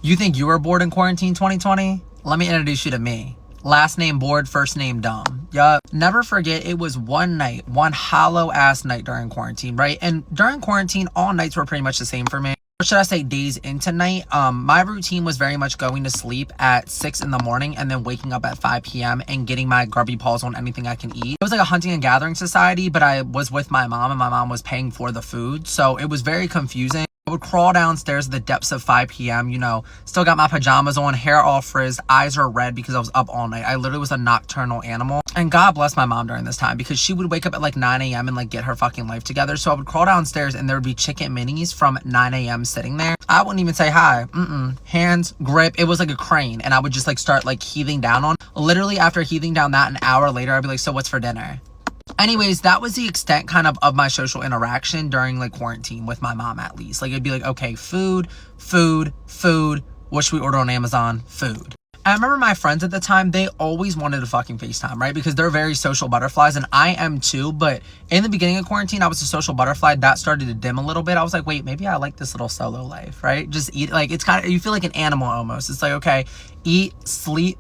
You think you were bored in quarantine 2020? Let me introduce you to me. Last name bored, first name dumb. Yup. Never forget, it was one night, one hollow ass night during quarantine, right? And during quarantine, all nights were pretty much the same for me. Or should I say days into night? My routine was very much going to sleep at 6 in the morning and then waking up at 5 p.m. and getting my grubby paws on anything I can eat. It was like a hunting and gathering society, but I was with my mom and my mom was paying for the food. So it was very confusing. I would crawl downstairs at the depths of 5 p.m., you know, still got my pajamas on, hair all frizzed, eyes are red because I was up all night. I literally was a nocturnal animal. And God bless my mom during this time because she would wake up at like 9 a.m. and like get her fucking life together. So I would crawl downstairs and there would be chicken minis from 9 a.m. sitting there. I wouldn't even say hi. Hands, grip. It was like a crane. And I would just like start like heaving down on. Literally after heaving down that, an hour later, I'd be like, so what's for dinner? Anyways, that was the extent kind of my social interaction during like quarantine with my mom, at least. Like it'd be like, okay, food. What should we order on Amazon? Food. I remember my friends at the time, they always wanted to fucking FaceTime, right? Because they're very social butterflies and I am too. But in the beginning of quarantine, I was a social butterfly. That started to dim a little bit. I was like, wait, maybe I like this little solo life, right? Just eat. Like it's kind of, you feel like an animal almost. It's like, okay, eat, sleep,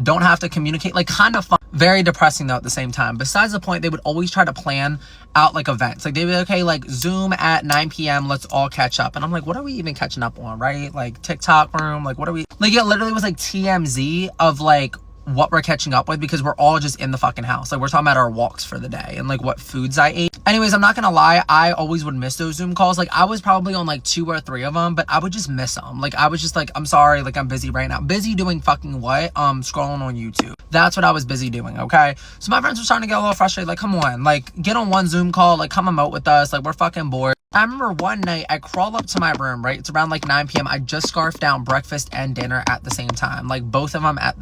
don't have to communicate, like kind of fun. Very depressing though at the same time. Besides the point, they would always try to plan out like events. Like they'd be like, okay, like Zoom at 9 p.m. let's all catch up. And I'm like, what are we even catching up on, right? Like TikTok room, like what are we, like it literally was like TMZ of like what we're catching up with because we're all just in the fucking house. Like we're talking about our walks for the day and like what foods I ate. Anyways, I'm not gonna lie, I always would miss those Zoom calls. Like I was probably on like 2 or 3 of them, but I would just miss them. Like I was just like, I'm sorry, like I'm busy right now. Busy doing fucking what? Scrolling on YouTube. That's what I was busy doing, okay? So my friends were starting to get a little frustrated, like come on, like get on one Zoom call, like come emote with us, like we're fucking bored. I remember one night I crawl up to my room, right? It's around like 9 p.m. I just scarfed down breakfast and dinner at the same time. Like both of them at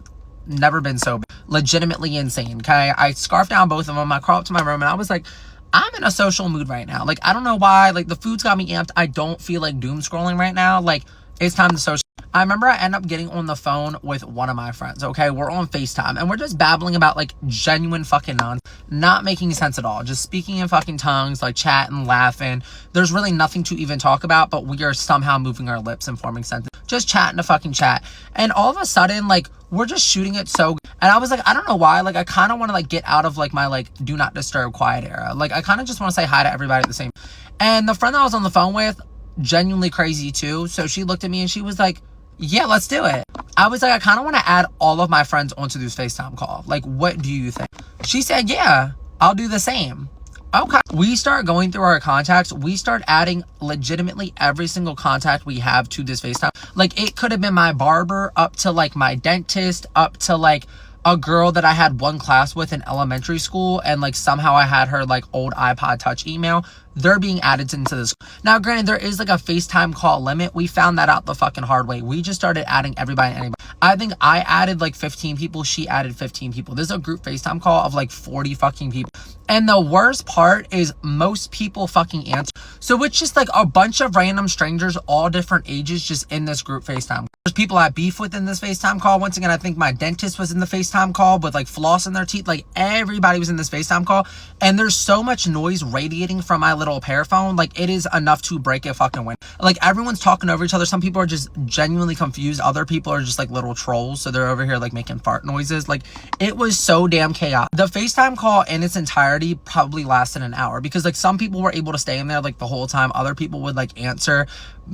never been so legitimately insane, okay? I scarfed down both of them. I crawled up to my room and I was like, I'm in a social mood right now. Like I don't know why, like the food's got me amped. I don't feel like doom scrolling right now. Like it's time to social. I remember I end up getting on the phone with one of my friends, okay? We're on FaceTime and we're just babbling about like genuine fucking nonsense, not making sense at all. Just speaking in fucking tongues, like chatting, laughing. There's really nothing to even talk about, but we are somehow moving our lips and forming sentences. Just chatting to fucking chat. And all of a sudden, like, we're just shooting it so good. And I was like, I don't know why, like, I kind of want to like get out of like my like do not disturb quiet era. Like, I kind of just want to say hi to everybody at the same. And the friend that I was on the phone with, genuinely crazy too. So she looked at me and she was like, yeah, let's do it. I was like, I kind of want to add all of my friends onto this FaceTime call. Like, what do you think? She said, yeah, I'll do the same. Okay. We start going through our contacts. We start adding legitimately every single contact we have to this FaceTime. Like it could have been my barber up to like my dentist, up to like a girl that I had one class with in elementary school. And like somehow I had her like old iPod touch email. They're being added into this. Now, granted, there is like a FaceTime call limit. We found that out the fucking hard way. We just started adding everybody and anybody. I think I added like 15 people. She added 15 people. This is a group FaceTime call of like 40 fucking people. And the worst part is most people fucking answer. So it's just like a bunch of random strangers, all different ages, just in this group FaceTime. There's people I beef with in this FaceTime call. Once again, I think my dentist was in the FaceTime call with like floss in their teeth. Like everybody was in this FaceTime call. And there's so much noise radiating from my little pair phone. Like it is enough to break a fucking window. Like everyone's talking over each other. Some people are just genuinely confused. Other people are just like little trolls. So they're over here like making fart noises. Like it was so damn chaotic. The FaceTime call in its entirety probably lasted an hour because like some people were able to stay in there like the whole time. Other people would like answer,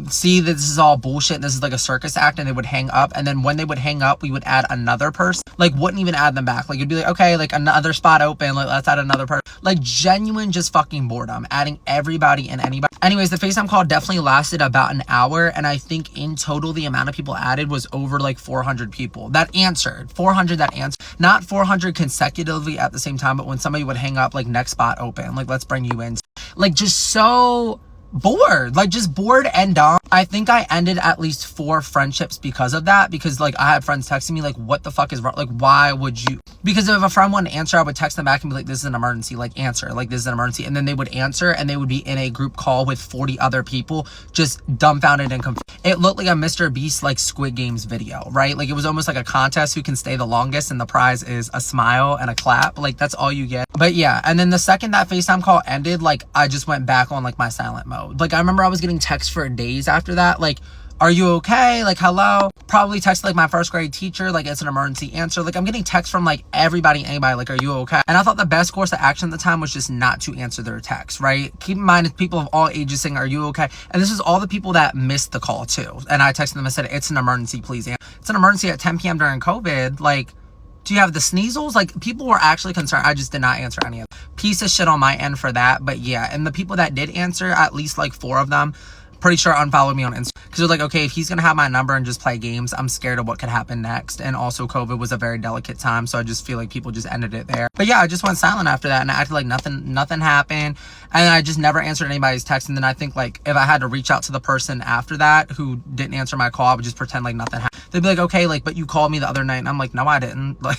see that this is all bullshit. This is like a circus act, and they would hang up. And then when they would hang up, we would add another person. Like wouldn't even add them back. Like it'd be like, okay, like another spot open. Like let's add another person. Like genuine just fucking boredom. Adding everybody and anybody. Anyways, the FaceTime call definitely lasted about an hour. And I think in total, the amount of people added was over like 400 people that answered. 400 that answered. Not 400 consecutively at the same time, but when somebody would hang up, like next spot open. Like let's bring you in. Like just so bored, like just bored and dumb. I think I ended at least 4 friendships because of that, because like I had friends texting me like, what the fuck is wrong? Like, why would you? Because if a friend wouldn't answer, I would text them back and be like, this is an emergency, like answer, like this is an emergency. And then they would answer and they would be in a group call with 40 other people, just dumbfounded and confused. It looked like a Mr. Beast like Squid Games video, right? Like it was almost like a contest who can stay the longest, and the prize is a smile and a clap. Like that's all you get. But yeah, and then the second that FaceTime call ended, like I just went back on like my silent mode. Like I remember I was getting texts for days after that, like, are you okay? Like, hello? Probably texted like my first grade teacher, like it's an emergency answer. Like I'm getting texts from like everybody, anybody, like, are you okay? And I thought the best course of action at the time was just not to answer their text, right? Keep in mind, it's people of all ages saying, are you okay? And this is all the people that missed the call too. And I texted them and said, it's an emergency, please. It's an emergency at 10 p.m. during COVID. Like, do you have the sneezels? Like, people were actually concerned. I just did not answer any of them. Piece of shit on my end for that. But yeah, and the people that did answer, at least like 4 of them, pretty sure unfollowed me on Instagram. Because they're like, okay, if he's going to have my number and just play games, I'm scared of what could happen next. And also COVID was a very delicate time. So I just feel like people just ended it there. But yeah, I just went silent after that. And I acted like nothing happened. And I just never answered anybody's text. And then I think like if I had to reach out to the person after that who didn't answer my call, I would just pretend like nothing happened. They'd be like, okay, like, but you called me the other night. And I'm like, no, I didn't. Like,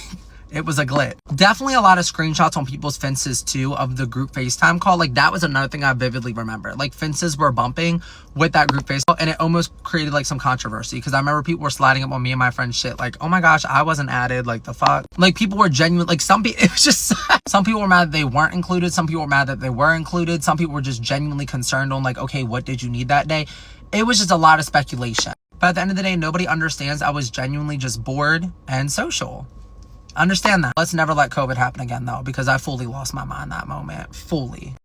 it was a glitch. Definitely a lot of screenshots on people's fences too of the group FaceTime call. Like that was another thing I vividly remember. Like fences were bumping with that group FaceTime, and it almost created like some controversy because I remember people were sliding up on me and my friend's shit. Like, oh my gosh, I wasn't added. Like the fuck. Like people were genuine. Like some people, it was just some people were mad that they weren't included. Some people were mad that they were included. Some people were just genuinely concerned on like, okay, what did you need that day? It was just a lot of speculation. But at the end of the day, nobody understands I was genuinely just bored and social. Understand that. Let's never let COVID happen again though, because I fully lost my mind that moment. Fully.